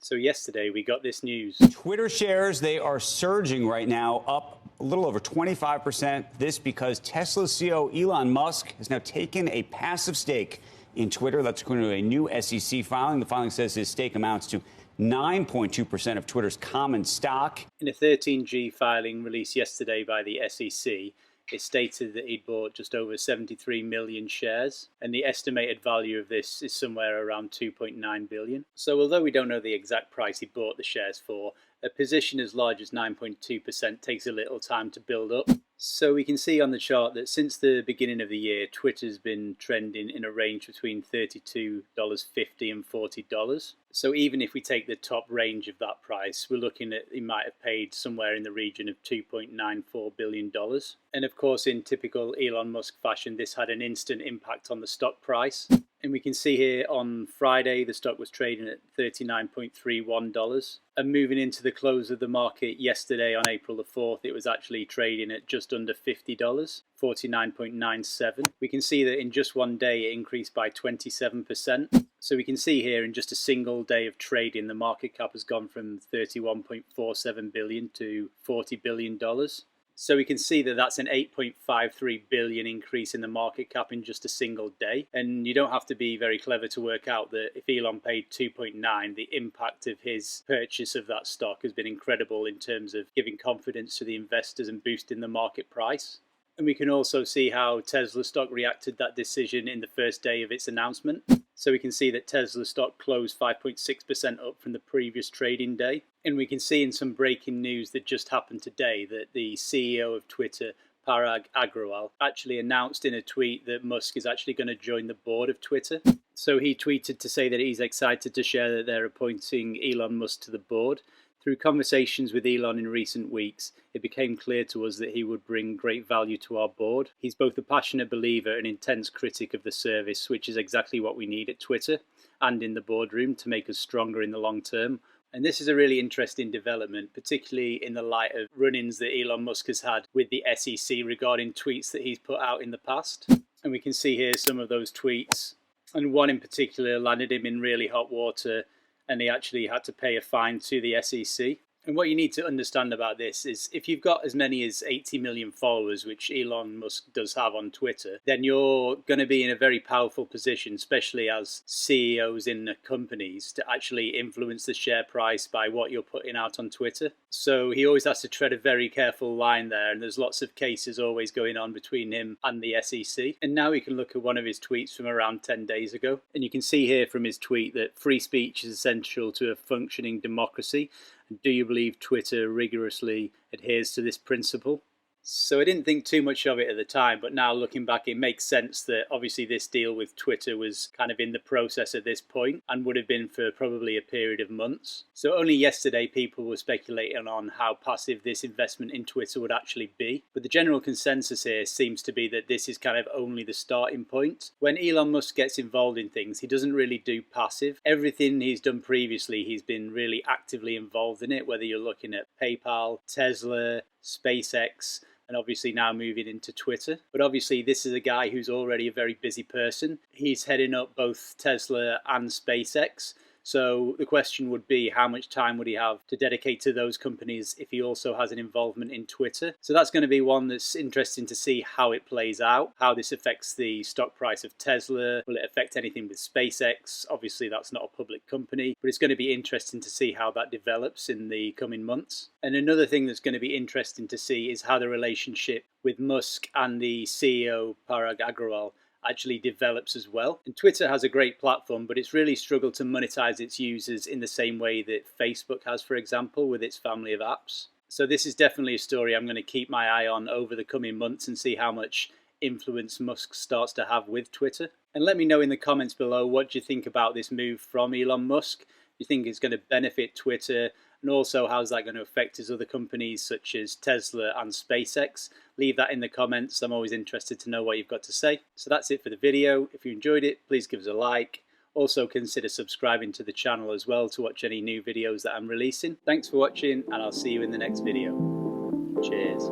So yesterday we got this news. Twitter shares, they are surging right now, up a little over 25%. This because Tesla CEO Elon Musk has now taken a passive stake in Twitter. That's according to a new SEC filing. The filing says his stake amounts to 9.2% of Twitter's common stock. In a 13G filing released yesterday by the SEC, it stated that he'd bought just over 73 million shares, and the estimated value of this is somewhere around 2.9 billion. So although we don't know the exact price he bought the shares for, a position as large as 9.2% takes a little time to build up. So we can see on the chart that since the beginning of the year, Twitter's been trending in a range between $32.50 and $40. So even if we take the top range of that price, we're looking at he might have paid somewhere in the region of $2.94 billion. And of course, in typical Elon Musk fashion, this had an instant impact on the stock price. And we can see here on Friday, the stock was trading at $39.31. And moving into the close of the market yesterday on April the 4th, it was actually trading at just under $50, $49.97. We can see that in just one day, it increased by 27%. So we can see here in just a single day of trading, the market cap has gone from $31.47 billion to $40 billion. So we can see that that's an 8.53 billion increase in the market cap in just a single day. And you don't have to be very clever to work out that if Elon paid 2.9, the impact of his purchase of that stock has been incredible in terms of giving confidence to the investors and boosting the market price. And we can also see how Tesla stock reacted that decision in the first day of its announcement. So we can see that Tesla stock closed 5.6% up from the previous trading day. And we can see in some breaking news that just happened today that the CEO of Twitter, Parag Agrawal, actually announced in a tweet that Musk is actually going to join the board of Twitter. So he tweeted to say that he's excited to share that they're appointing Elon Musk to the board. Through conversations with Elon in recent weeks, it became clear to us that he would bring great value to our board. He's both a passionate believer and intense critic of the service, which is exactly what we need at Twitter and in the boardroom to make us stronger in the long term. And this is a really interesting development, particularly in the light of run-ins that Elon Musk has had with the SEC regarding tweets that he's put out in the past. And we can see here some of those tweets. And one in particular landed him in really hot water, and he actually had to pay a fine to the SEC. And what you need to understand about this is if you've got as many as 80 million followers, which Elon Musk does have on Twitter, then you're going to be in a very powerful position, especially as CEOs in the companies, to actually influence the share price by what you're putting out on Twitter. So he always has to tread a very careful line there, and there's lots of cases always going on between him and the SEC. And now we can look at one of his tweets from around 10 days ago. And you can see here from his tweet that free speech is essential to a functioning democracy. Do you believe Twitter rigorously adheres to this principle? So I didn't think too much of it at the time, but now looking back, it makes sense that obviously this deal with Twitter was kind of in the process at this point and would have been for probably a period of months. So only yesterday people were speculating on how passive this investment in Twitter would actually be. But the general consensus here seems to be that this is kind of only the starting point. When Elon Musk gets involved in things, he doesn't really do passive. Everything he's done previously, he's been really actively involved in it, whether you're looking at PayPal, Tesla, SpaceX, and obviously now moving into Twitter. But obviously this is a guy who's already a very busy person. He's heading up both Tesla and SpaceX. So the question would be, how much time would he have to dedicate to those companies if he also has an involvement in Twitter? So that's going to be one that's interesting to see how it plays out, how this affects the stock price of Tesla. Will it affect anything with SpaceX? Obviously that's not a public company, but it's going to be interesting to see how that develops in the coming months. And another thing that's going to be interesting to see is how the relationship with Musk and the CEO Parag Agrawal actually develops as well. And Twitter has a great platform, but it's really struggled to monetize its users in the same way that Facebook has, for example, with its family of apps. So this is definitely a story I'm going to keep my eye on over the coming months and see how much influence Musk starts to have with Twitter. And let me know in the comments below, what do you think about this move from Elon Musk? Do you think it's going to benefit Twitter? And also, how's that going to affect his other companies such as Tesla and SpaceX? Leave that in the comments. I'm always interested to know what you've got to say. So that's it for the video. If you enjoyed it, please give us a like. Also consider subscribing to the channel as well to watch any new videos that I'm releasing. Thanks for watching, and I'll see you in the next video. Cheers.